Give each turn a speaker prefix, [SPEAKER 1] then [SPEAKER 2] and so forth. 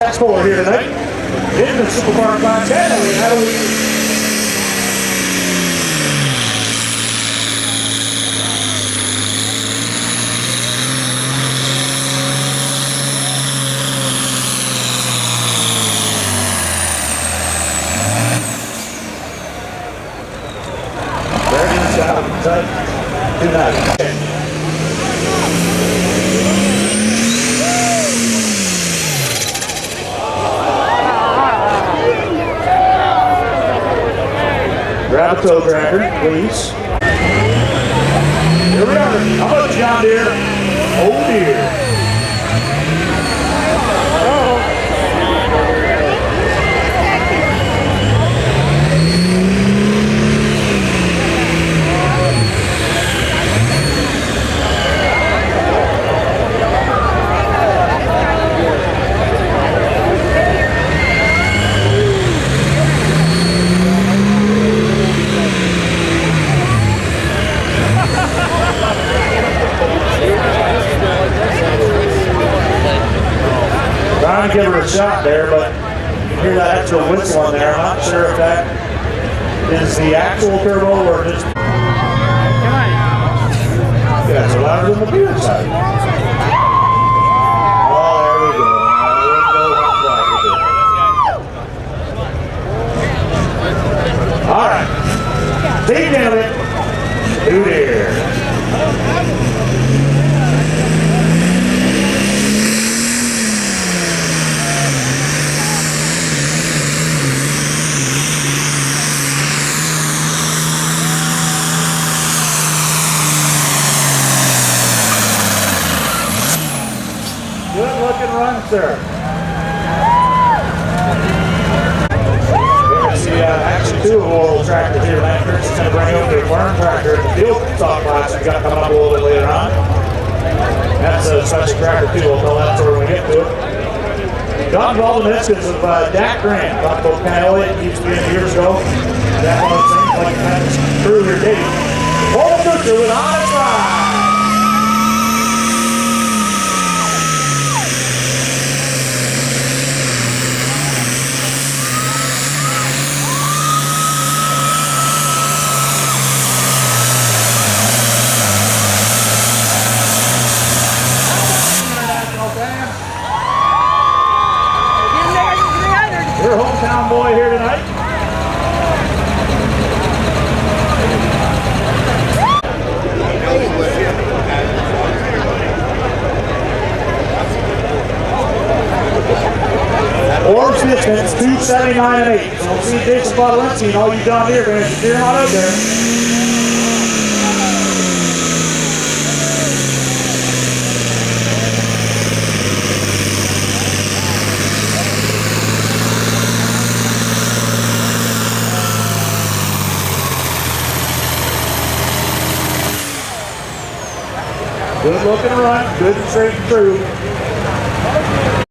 [SPEAKER 1] That's four here tonight. In the Supercar Class 10, we had a tonight. Grab a toe dragger, please. Here we are. How about John Deere? Oh dear. Trying to give her a shot there, but you hear that extra whistle in there. I'm not sure if that is the actual turbo or just. Yeah, it's louder than the beer side. Oh, there we go. All right. Team gentlemen, two deer. Good looking run, sir. Here's the Action 2 oil tractor here. Chris is going to bring over the farm tractor at the field stock class we've got coming up a little bit later on. That's a special tractor too. We'll tell that story when we get to it. Got involved in this because of Dak Grant. Talked about Ken Elliott, he used to be in years ago. That one of those things like kind of through your date. Paul Kuchar with on its ride. Your hometown boy here tonight. Orbs distance 279 and 8. So we'll see Jason Bottalenzi and all you down here fans. You're not out there. Good looking run, good and straight and true.